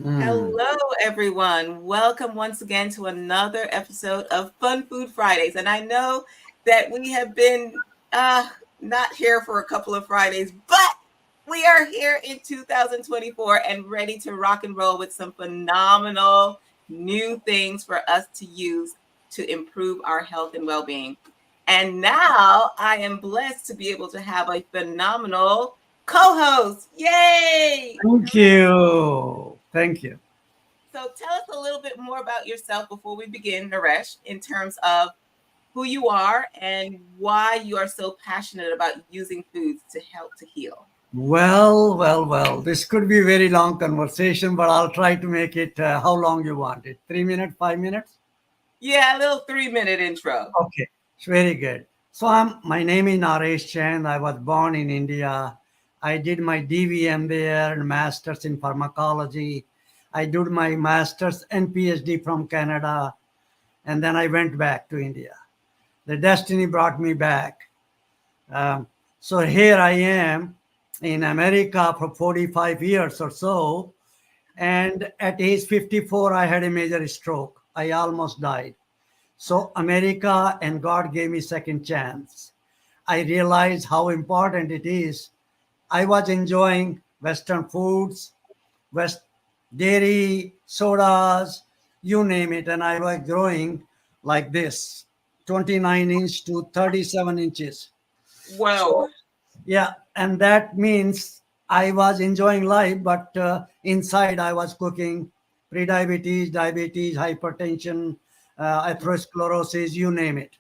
Hello, everyone. Welcome once again to another episode of Fun Food Fridays. And I know that we have been not here for a couple of Fridays, but we are here in 2024 and ready to rock and roll with some phenomenal new things for us to use to improve our health and well being. And now I am blessed to be able to have a phenomenal co host. Yay! Thank you. Thank you. So tell us a little bit more about yourself before we begin, Naresh, in terms of who you are and why you are so passionate about using foods to help to heal. Well. This could be a very long conversation, but I'll try to make it how long you want it. 3 minutes, 5 minutes? Yeah, a little 3-minute intro. Okay, it's very good. So my name is Naresh Chand. I was born in India. I did my DVM there and master's in pharmacology. I did my master's and PhD from Canada, and then I went back to India. The destiny brought me back. Um, so here I am in America for 45 years or so. And at age 54, I had a major stroke. I almost died. So America and God gave me second chance. I realized how important it is. I was enjoying Western foods, West dairy, sodas, you name it. And I was growing like this, 29 inch to 37 inches. Whoa. So, yeah, and that means I was enjoying life, but inside I was cooking pre-diabetes, diabetes, hypertension, atherosclerosis, you name it.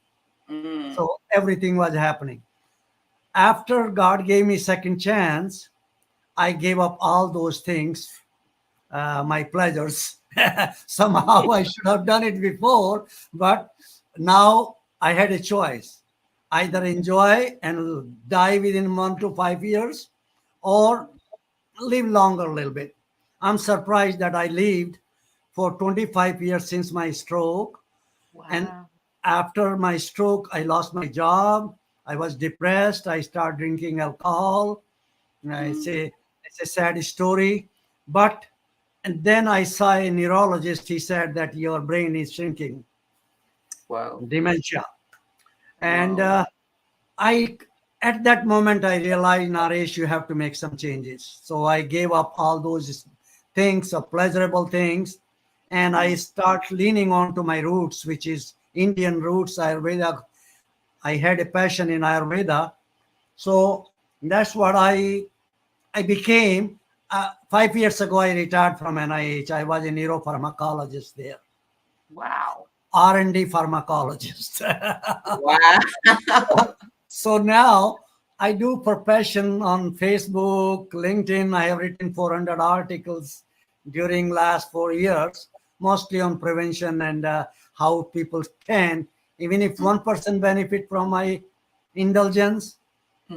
Mm. So everything was happening. After God gave me second chance, I gave up all those things, my pleasures. Somehow I should have done it before, but now I had a choice. Either enjoy and die within 1 to 5 years or live longer a little bit. I'm surprised that I lived for 25 years since my stroke. And Wow. after my stroke, I lost my job. I was depressed. I started drinking alcohol. Mm. It's a sad story. But and then I saw a neurologist. He said that your brain is shrinking, Whoa. dementia. And Whoa. I, at that moment, I realized, Naresh, you have to make some changes. So I gave up all those things, pleasurable things, and I Mm. start leaning on to my roots, which is Indian roots, Ayurveda. I had a passion in Ayurveda, so that's what I became. 5 years ago, I retired from NIH. I was a neuropharmacologist there, Wow. R&D pharmacologist. Wow. So now I do profession on Facebook, LinkedIn. I have written 400 articles during last 4 years, mostly on prevention and how people can, even if one person benefit from my indulgence,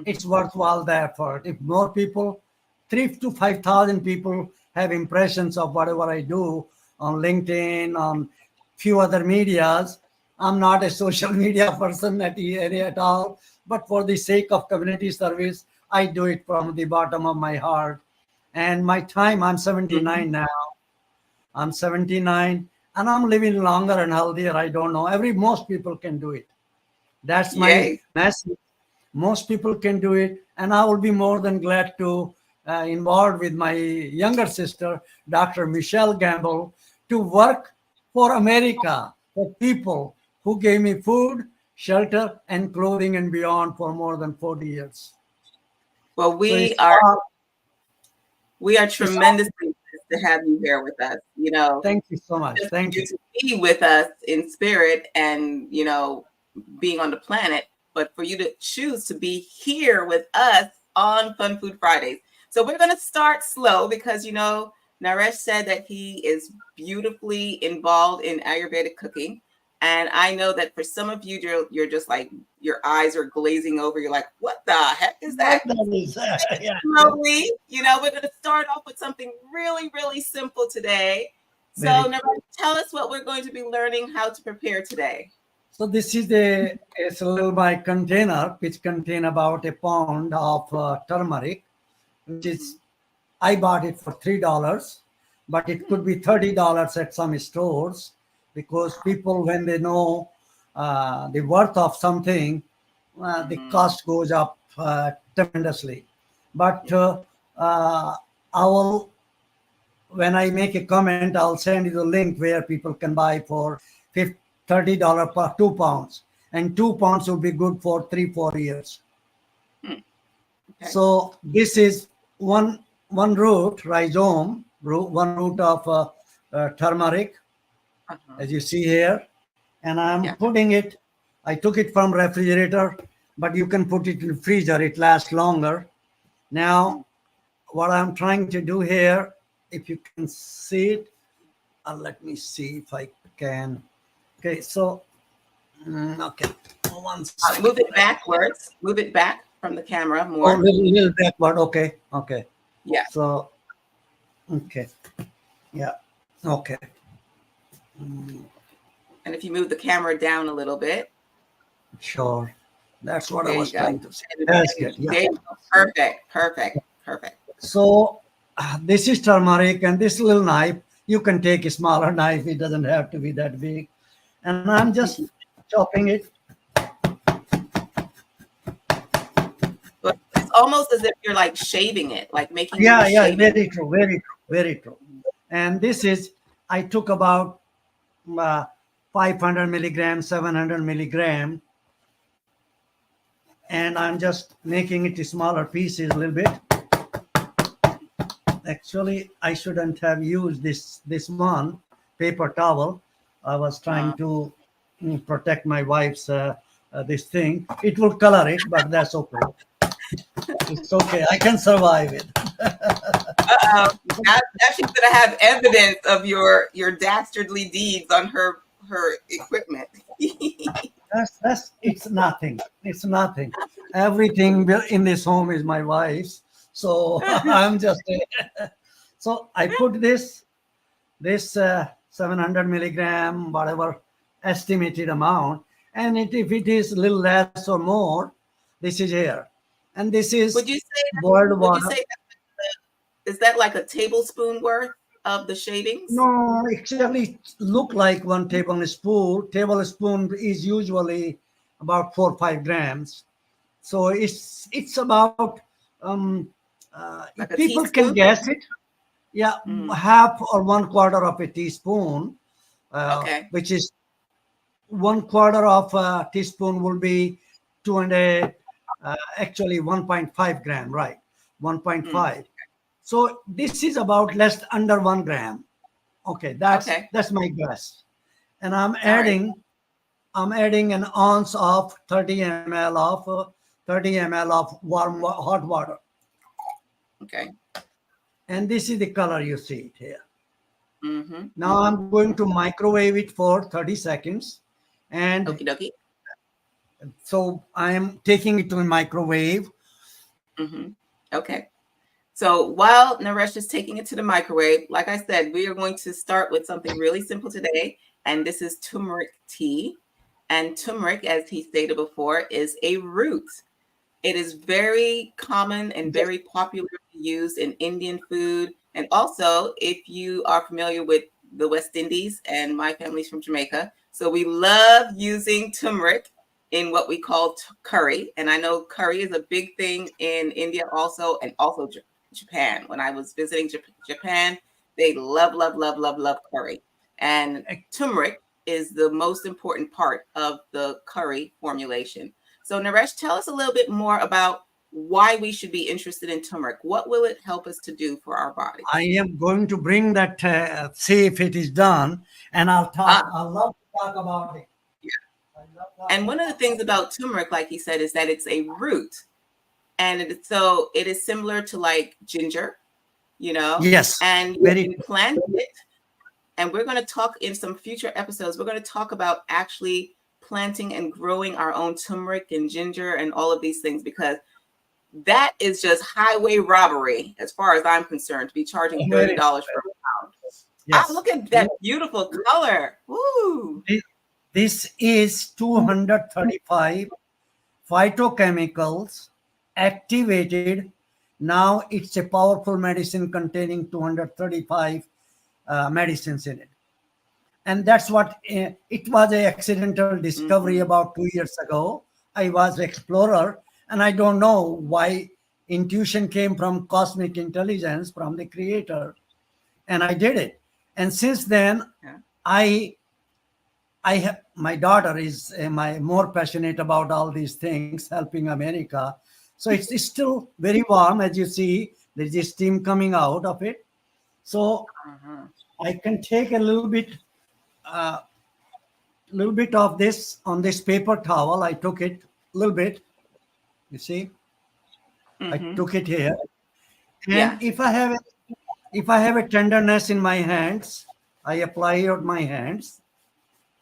it's Mhm. worthwhile the effort. If more people, 3 to 5,000 people have impressions of whatever I do on LinkedIn, on few other medias. I'm not a social media person at all, but for the sake of community service, I do it from the bottom of my heart. And my time, I'm Mhm. 79 now. I'm 79 and I'm living longer and healthier. I don't know. Most people can do it. That's my Yay. message. Most people can do it, and I will be more than glad to involve with my younger sister, Dr. Michelle Gamble, to work for America, for people who gave me food, shelter, and clothing and beyond for more than 40 years. Well, So we are it's all, tremendously blessed to have you here with us. thank you so much. Just for Thank you you. to be with us in spirit and, being on the planet, but for you to choose to be here with us on Fun Food Fridays. So we're going to start slow because, Naresh said that he is beautifully involved in Ayurvedic cooking. And I know that for some of you, you're just like, your eyes are glazing over. You're like, what the heck is that? What that is, yeah, Slowly, we're going to start off with something really, really simple today. So, very. Naresh, tell us what we're going to be learning how to prepare today. So this is a little my container which contain about a pound of turmeric, which is Mhm. I bought it for $3, but it could be $30 at some stores because people, when they know the worth of something, the Mm-hmm. cost goes up tremendously. But Yeah. I will, when I make a comment, I'll send you the link where people can buy for $30 per 2 pounds, and 2 pounds will be good for 3-4 years. Hmm. Okay. So this is one root, rhizome, one root of turmeric, Uh-huh. as you see here, and I'm Yeah. putting it. I took it from refrigerator, but you can put it in freezer. It lasts longer. Mm. Now, what I'm trying to do here, if you can see it, let me see if I can. Okay, so okay, one Move second. it backwards. Move it back from the camera Oh, more. little backward. Okay, okay. Yeah. So okay, yeah, okay. And if you move the camera down a little bit, Sure. That's what I there you was go. trying to say. That's good. Yeah. There you go. Perfect. Perfect. Perfect. So this is turmeric, and this little knife, you can take a smaller knife. It doesn't have to be that big. And I'm just chopping it. But it's almost as if you're like shaving it, like making little Yeah, yeah, shaving. very true, very true, very true. And this is, I took about uh, 500 milligrams, 700 milligram, and I'm just making it to smaller pieces a little bit. Actually, I shouldn't have used this one paper towel. I was trying Uh, to protect my wife's this thing. It will color it, but that's okay. It's okay. I can survive it. uh-oh. Now she's gonna have evidence of your dastardly deeds on her equipment. That's it's nothing. It's nothing. Everything in this home is my wife's. So I'm just so I put this 700 milligram, whatever estimated amount, and if it is a little less or more, this is here, and this is Would you say boiled would you water. say is that like a tablespoon worth of the shavings? No, actually, look like one tablespoon. Tablespoon is usually about 4 or 5 grams. So it's about Like if a people can teaspoon? guess it, yeah, Mm, half or 1/4 of a teaspoon, okay. which is 1/4 of a teaspoon will be two and a actually 1.5 gram, right? Mm, 1.5. So this is about less under 1 gram. Okay, okay. that's my guess. And All right. I'm adding an ounce of 30 ml of 30 ml of hot water. Okay. And this is the color you see it here. Mm-hmm. Now Mm-hmm. I'm going to microwave it for 30 seconds. And Okie dokie. so I am taking it to the microwave. Mm-hmm. Okay. So while Naresh is taking it to the microwave, like I said, we are going to start with something really simple today, and this is turmeric tea. And turmeric, as he stated before, is a root. It is very common and Just very popularly used in Indian food. And also, if you are familiar with the West Indies, and my family's from Jamaica, so we love using turmeric in what we call curry. And I know curry is a big thing in India also, and also Japan. When I was visiting Japan, they love, love, love, love, love curry. And turmeric is the most important part of the curry formulation. So, Naresh, tell us a little bit more about why we should be interested in turmeric. What will it help us to do for our I bodies? am going to bring that, see if it is done, and I'll Ah, talk. I love to talk about it. yeah. I love And talking one of the about things about turmeric, like he said, is that it's a root. And so it is similar to like ginger, Yes, and you very can true. plant it. And we're going to talk in some future episodes. We're going to talk about actually planting and growing our own turmeric and ginger and all of these things, because that is just highway robbery, as far as I'm concerned, to be charging Very $30 for a pound. Ah, yes. look at that beautiful color. Woo. Thi- This is 235 phytochemicals activated Now it's a powerful medicine containing 235 medicines in it. And that's what it was, a accidental discovery Mm-hmm. about 2 years ago. I was explorer, and I don't know why intuition came from cosmic intelligence from the creator, and I did it. And since then, Yeah. I have, my daughter is my more passionate about all these things, helping America. So it's still very warm, as you see. There's this steam coming out of it. So Uh-huh. I can take a little bit of this on this paper towel. I took it a little bit. You see, I Mm-hmm. took it here. And Yeah. if I have a tenderness in my hands, I apply it on my hands.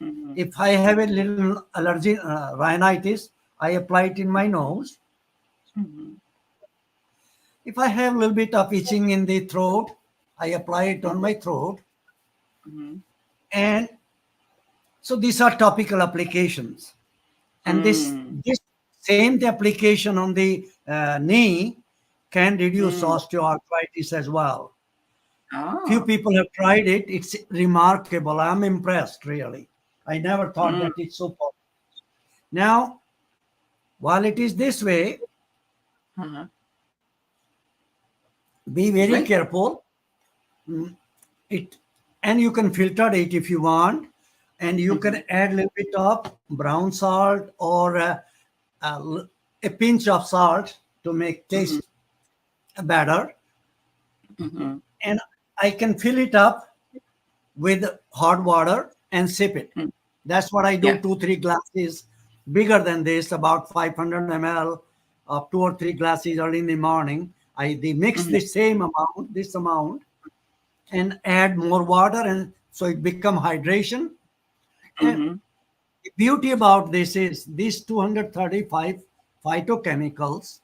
Mm-hmm. If I have a little allergy, rhinitis, I apply it in my nose. Mm-hmm. If I have a little bit of itching in the throat, I apply it on my throat. Mm-hmm. And so these are topical applications. And Mm. this same the application on the knee can reduce Mm. osteoarthritis as well. Few Oh. people have tried it. It's remarkable. I'm impressed, really. I never thought Mm. that it's so possible. Now, while it is this way, Uh-huh. be very Great. careful. It and you can filter it if you want, and you Mm-hmm. can add a little bit of brown salt or a pinch of salt to make Mm-hmm. taste better. Mm-hmm. And I can fill it up with hot water and sip it. Mm. That's what I do, Yeah. 2 3 glasses bigger than this, about 500 ml of 2 or 3 glasses early in the morning. They mix Mm-hmm. the same amount, this amount, and add more water, and so it become hydration. And Mm-hmm. the beauty about this is these 235 phytochemicals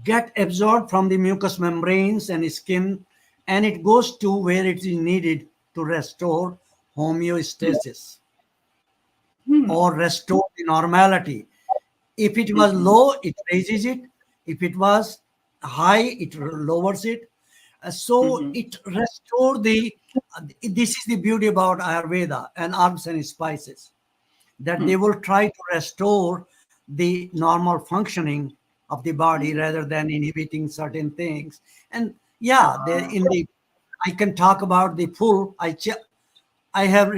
get absorbed from the mucous membranes and skin, and it goes to where it is needed to restore homeostasis Mm. or restore the normality. If it was Mm-hmm. low, it raises it. If it was high, it lowers it. So Mm-hmm. it restore the. This is the beauty about Ayurveda and herbs and spices, that they will try to restore the normal functioning of the body Mm-hmm. rather than inhibiting certain things. And yeah, they Uh, in the I can talk about the full. I have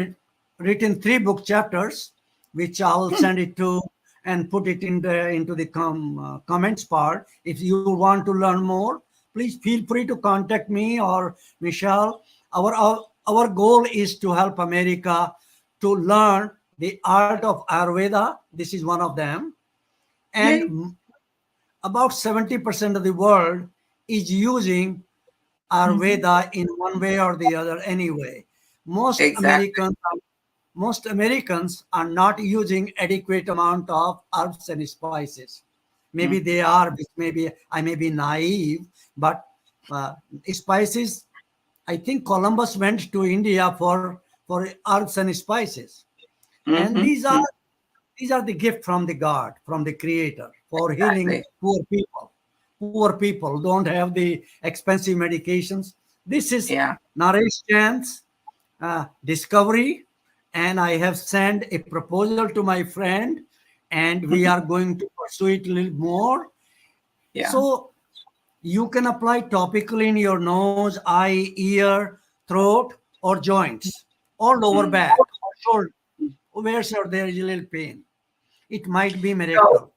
written 3 book chapters, which I will send it to and put it into the comments part. If you want to learn more, please feel free to contact me or Michelle. Our goal is to help America to learn the art of Ayurveda. This is one of them. And Yay. about 70% of the world is using Mm-hmm. Ayurveda in one way or the other anyway. Most Exactly. Americans most Americans are not using adequate amount of herbs and spices. Maybe Mm-hmm. they are, which maybe I may be naive, but uh, spices. I think Columbus went to India for herbs and spices, and Mm-hmm. these are the gift from the God, from the Creator, for healing Exactly. poor people. Poor people don't have the expensive medications. This is Yeah. Naresh Chan's discovery, and I have sent a proposal to my friend, and we Mm-hmm. are going to pursue it a little more. Yeah. So you can apply topically in your nose, eye, ear, throat, or joints, or lower Mm. back, or shoulder, wherever there is a little pain. It might be So, miracle.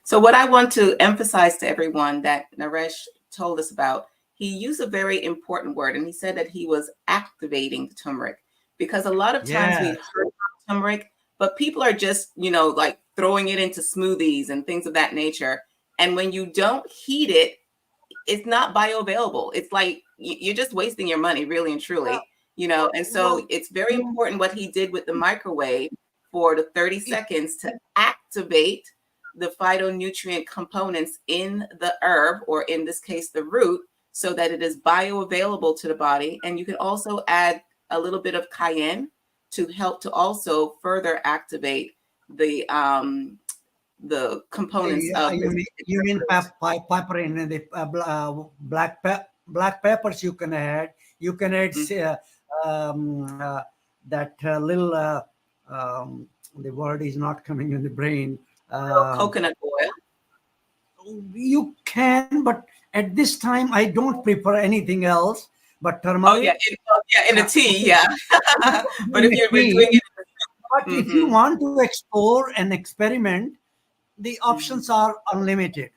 so what I want to emphasize to everyone that Naresh told us about, he used a very important word, and he said that he was activating the turmeric, because a lot of times we've Yes. heard about turmeric, but people are just, like throwing it into smoothies and things of that nature. And when you don't heat it, it's not bioavailable. It's like you're just wasting your money, really and truly, And so Well, it's very important what he did with the microwave for the 30 it, seconds to activate the phytonutrient components in the herb, or in this case, the root, so that it is bioavailable to the body. And you can also add a little bit of cayenne to help to also further activate the the components of this You particular mean fruit. pepper in the black peppers you can add. You can add Mm. that little, the word is not coming in the brain. So Um coconut oil. you can, but at this time, I don't prefer anything else but Oh yeah, turmeric. in a tea, Okay, yeah. But if in a you're doing tea. it, But if you mm-hmm, want to explore and experiment, the mm-hmm. options are unlimited.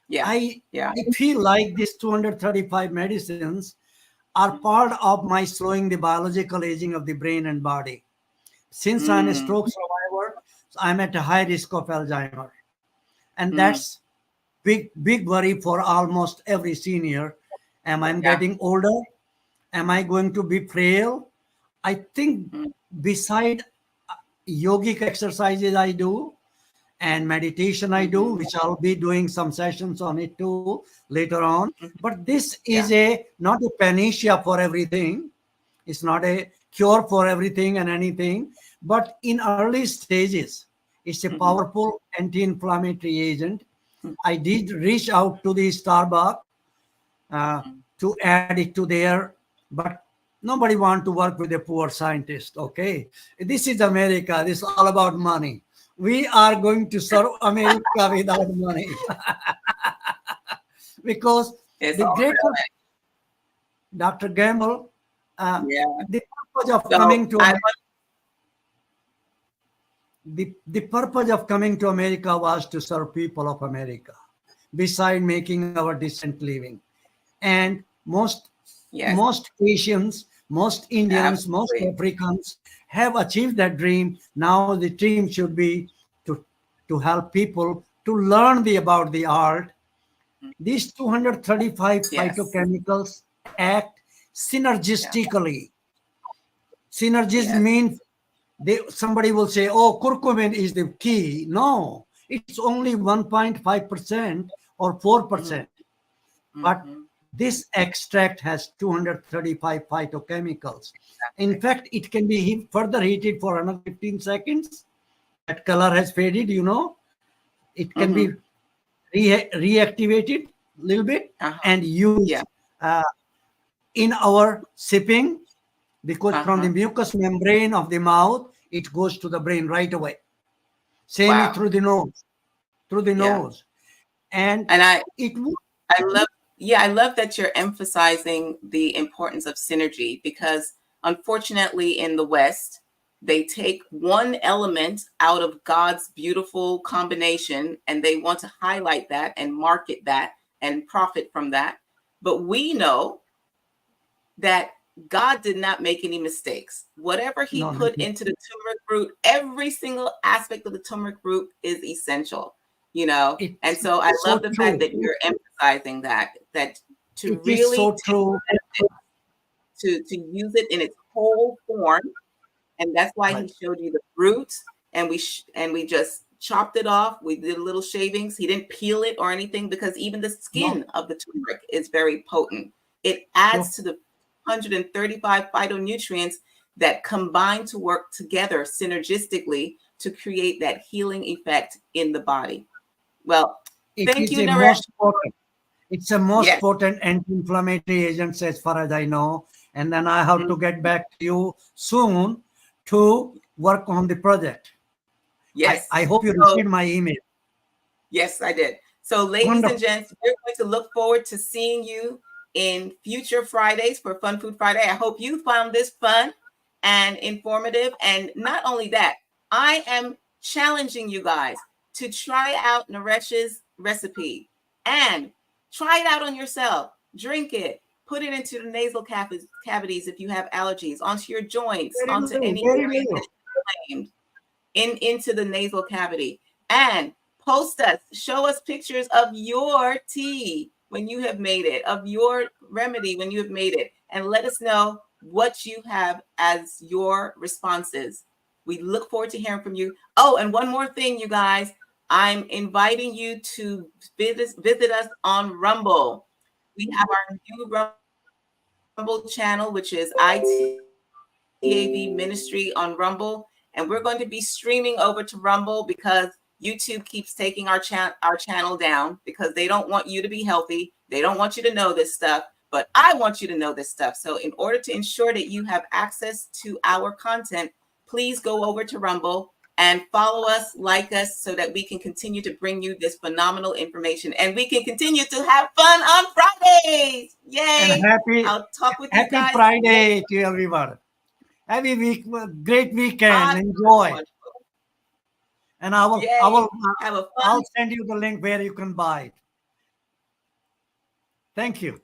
Yeah, I yeah. I feel like these 235 medicines are part of my slowing the biological aging of the brain and body. Since I'm a Mm, stroke survivor, I'm at a high risk of Alzheimer, and mm, that's big worry for almost every senior. Am I yeah. getting older? Am I going to be frail? I think Mm, beside yogic exercises I do and meditation I do, mm-hmm, which I'll be doing some sessions on it too later on. mm, But this yeah. is a not a panacea for everything. It's not a cure for everything and anything. But in early stages, it's a Mm-hmm, powerful anti-inflammatory agent. mm, I did reach out to the Starbucks mm. to add it to their, but nobody want to work with a poor scientist. Okay, this is America. This is all about money. We are going to serve America without money because It's the all greater relative. Dr. Gamble, Yeah. the purpose of So coming to I America, want. the purpose of coming to America was to serve people of America, beside making our decent living. And Yes, most Asians, most Indians, most absolutely. Africans have achieved that dream. Now the dream should be to help people to learn about the art. Mm, These 235 yes. phytochemicals act Yeah. synergistically. Synergism Yes. means somebody will say, oh, curcumin is the key. No, it's only 1.5% or Mm-hmm, 4%. But mm-hmm. this extract has 235 phytochemicals. In Exactly. fact, it can be further heated for another 15 seconds. That color has faded, It can Mm-hmm. be reactivated a little bit Uh-huh. and used Yeah. uh, in our sipping, because from the Uh-huh. mucous membrane of the mouth, it goes to the brain right away. Same is Wow. through the nose, through the Yeah. nose. And And it would, I love, yeah, I love that you're emphasizing the importance of synergy because unfortunately in the West, they take one element out of God's beautiful combination and they want to highlight that and market that and profit from that. But we know that God did not make any mistakes. Whatever he no, put into the turmeric root, every single aspect of the turmeric root is essential, you know? And so I it's love so the fact true. that you're emphasizing that to It is really so take true. to use it in its whole form. And that's why he Right. showed you the root and we just chopped it off. We did little shavings. He didn't peel it or anything because even the No, skin of the turmeric is very potent. It sure. adds to the 135 phytonutrients that combine to work together synergistically to create that healing effect in the body. Well, It thank is you, a Naresh. most potent. It's a most Yes. potent anti-inflammatory agent, as far as I know. And then I have Mm, to get back to you soon to work on the project. I yes. hope you So, received my email. yes, I did. So, ladies and Wonderful. gents, we're going to look forward to seeing you in future Fridays for Fun Food Friday. I hope you found this fun and informative. And not only that, I am challenging you guys to try out Naresh's recipe and try it out on yourself. Drink it, put it into the nasal cavities if you have allergies, onto your joints, Very onto well. any Very areas that well. it's inflamed into the nasal cavity and post us, show us pictures of your tea when you have made it, of your remedy when you have made it, and let us know what you have as your responses. We look forward to hearing from you. Oh, and one more thing, you guys, I'm inviting you to visit us on Rumble. We have our new Rumble channel, which is ITAV Ministry on Rumble. And we're going to be streaming over to Rumble because YouTube keeps taking our channel down because they don't want you to be healthy. They don't want you to know this stuff, but I want you to know this stuff. So in order to ensure that you have access to our content, please go over to Rumble and follow us, like us, so that we can continue to bring you this phenomenal information and we can continue to have fun on Fridays. And Yay! I'll talk with you happy guys Friday later. to everyone. Happy week, great weekend. Enjoy. Wonderful. And I will, I Yay! will, Have a I'll fun send you the link where you can buy it. Thank you.